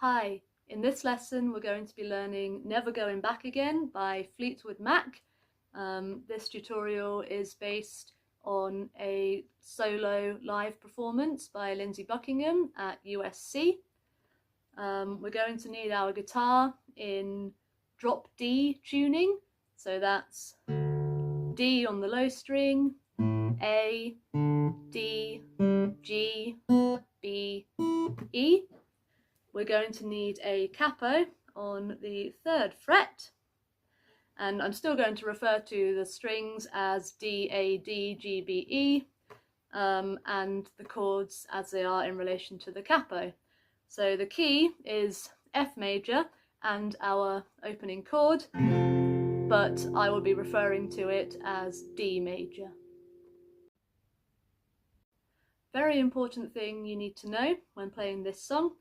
Hi, in this lesson we're going to be learning Never Going Back Again by Fleetwood Mac. This tutorial is based on a solo live performance by Lindsey Buckingham at USC. We're going to need our guitar in drop D tuning, so that's D on the low string, A, D, G, B, E. We're going to need a capo on the 3rd fret, and I'm still going to refer to the strings as D, A, D, G, B, E, and the chords as they are in relation to the capo. So the key is F major and our opening chord, but I will be referring to it as D major. Very important thing you need to know when playing this song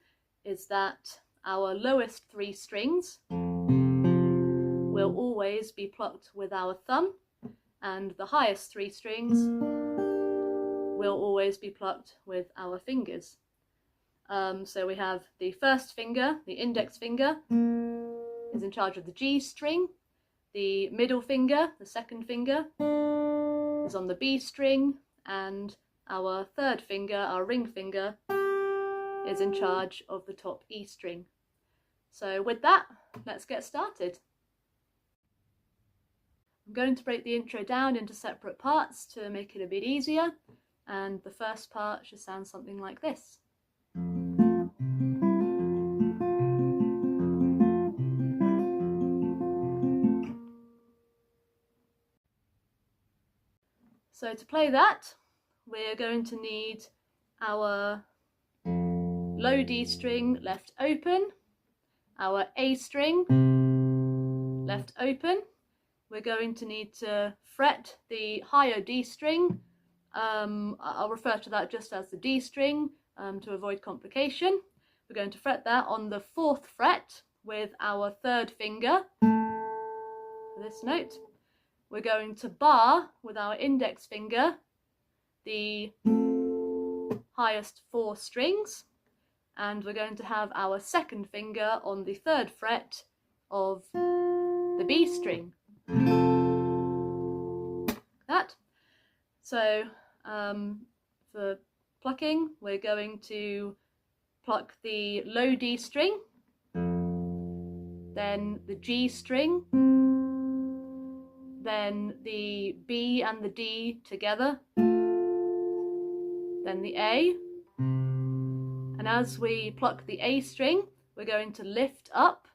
is that our lowest 3 strings will always be plucked with our thumb, and the highest 3 strings will always be plucked with our fingers. So we have the first finger, the index finger, is in charge of the G string. The middle finger, the second finger, is on the B string, and our 3rd finger, our ring finger, is in charge of the top E string. So with that, let's get started. I'm going to break the intro down into separate parts to make it a bit easier, and the first part should sound something like this. So to play that, we're going to need our low D string left open, our A string left open. We're going to need to fret the higher D string. I'll refer to that just as the D string to avoid complication. We're going to fret that on the 4th fret with our 3rd finger for this note. We're going to bar with our index finger the highest 4 strings, and we're going to have our 2nd finger on the 3rd fret of the B string. That. So for plucking, we're going to pluck the low D string, then the G string, then the B and the D together, then the A, and as we pluck the A string, we're going to lift up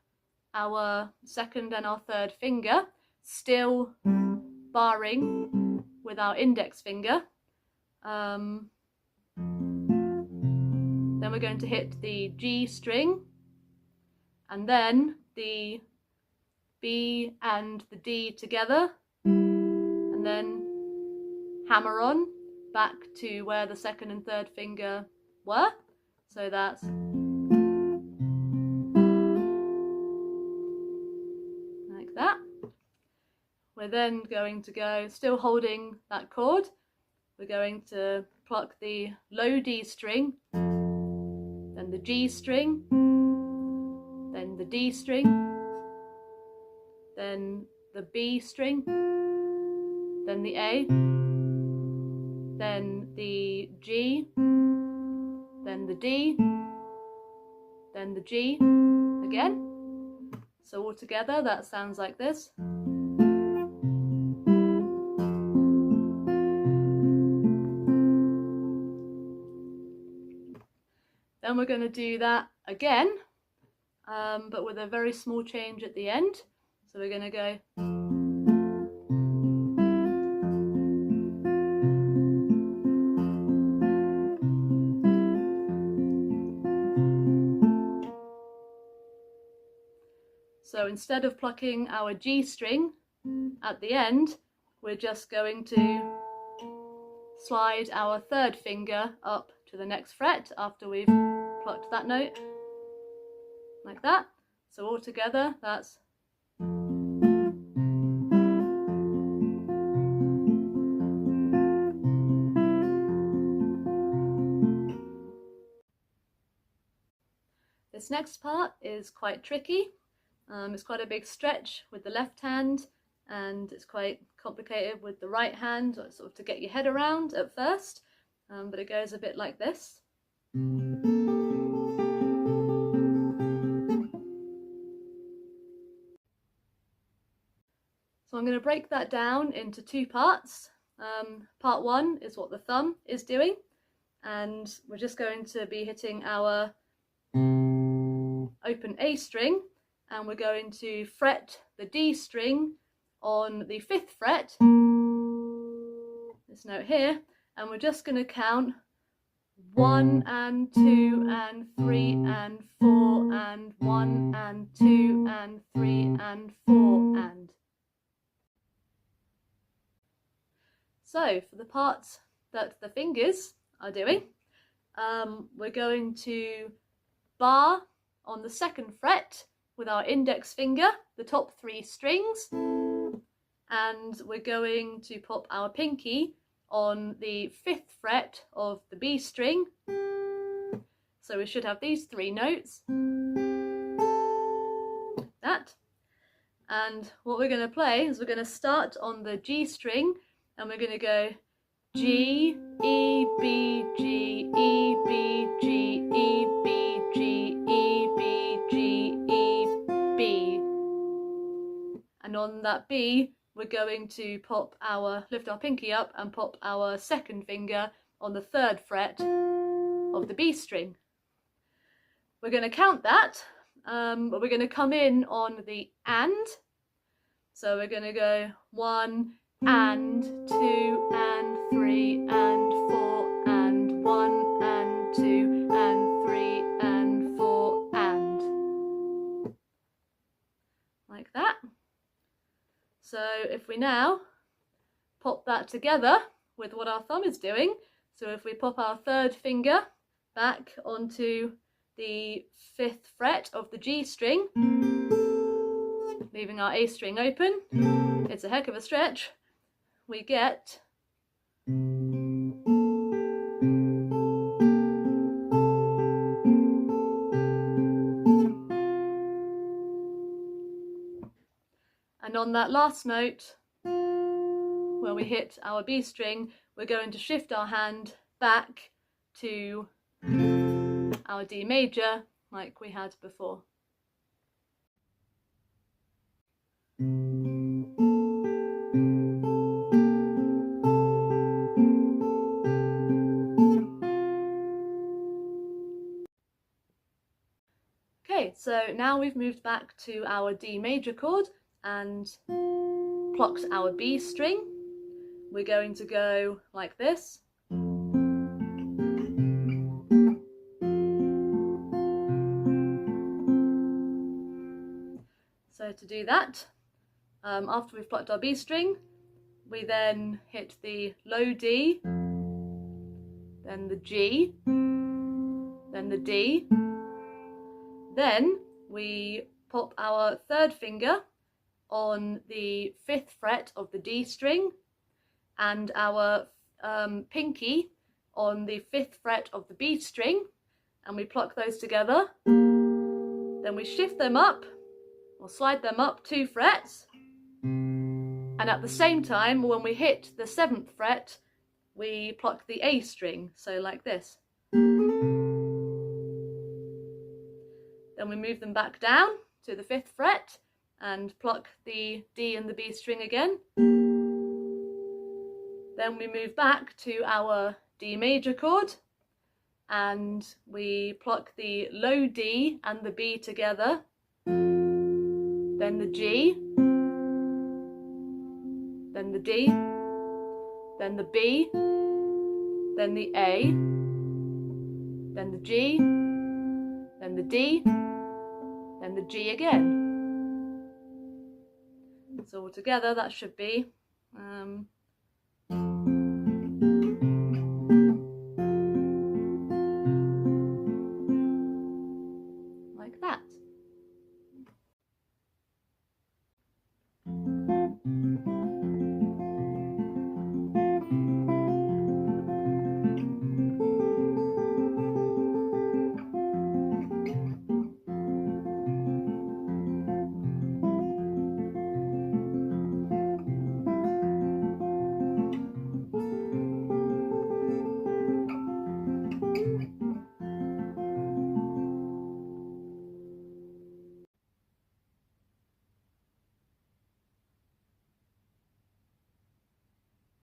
our 2nd and our 3rd finger, still barring with our index finger. Then we're going to hit the G string, and then the B and the D together, and then hammer on back to where the 2nd and 3rd finger were. So that's like that. We're then going to go, still holding that chord, we're going to pluck the low D string, then the G string, then the D string, then the B string, then the A, then the G, then the D, then the G again. So all together that sounds like this. Then we're going to do that again, but with a very small change at the end. So we're going to go so instead of plucking our G string at the end, we're just going to slide our 3rd finger up to the next fret after we've plucked that note, like that. So all together that's the This next part is quite tricky. It's quite a big stretch with the left hand, and it's quite complicated with the right hand, sort of to get your head around at first, but it goes a bit like this. So I'm going to break that down into two parts. Part one is what the thumb is doing, and we're just going to be hitting our open A string, and we're going to fret the D string on the 5th fret, this note here, and we're just going to count 1 and 2 and 3 and 4 and 1 and 2 and 3 and 4 and. So for the parts that the fingers are doing, we're going to bar on the 2nd fret with our index finger the top 3 strings, and we're going to pop our pinky on the 5th fret of the B string. So we should have these 3 notes. That. And what we're going to play is we're going to start on the G string, and we're going to go G, E, B, G, E, B, G, E, B, G, E, B, G, E, B. And on that B, we're going to lift our pinky up and pop our 2nd finger on the 3rd fret of the B string. We're going to count that, but we're going to come in on the and. So we're going to go 1 and 2 and 3 and 4 and 1 and 2 and 3 and 4 and. Like that. So if we now pop that together with what our thumb is doing, so if we pop our 3rd finger back onto the 5th fret of the G string, leaving our A string open, it's a heck of a stretch, we get and on that last note, where we hit our B string, we're going to shift our hand back to our D major like we had before. Okay, so now we've moved back to our D major chord and plucked our B string. We're going to go like this. So to do that, after we've plucked our B string, we then hit the low D, then the G, then the D. Then we pop our 3rd finger on the 5th fret of the D string and our pinky on the 5th fret of the B string, and we pluck those together. Then we shift them up, or slide them up 2 frets, and at the same time, when we hit the 7th fret, we pluck the A string, so like this. Then we move them back down to the 5th fret and pluck the D and the B string again. Then we move back to our D major chord and we pluck the low D and the B together, then the G, then the D, then the B, then the A, then the G, then the D, then the G again. So altogether that should be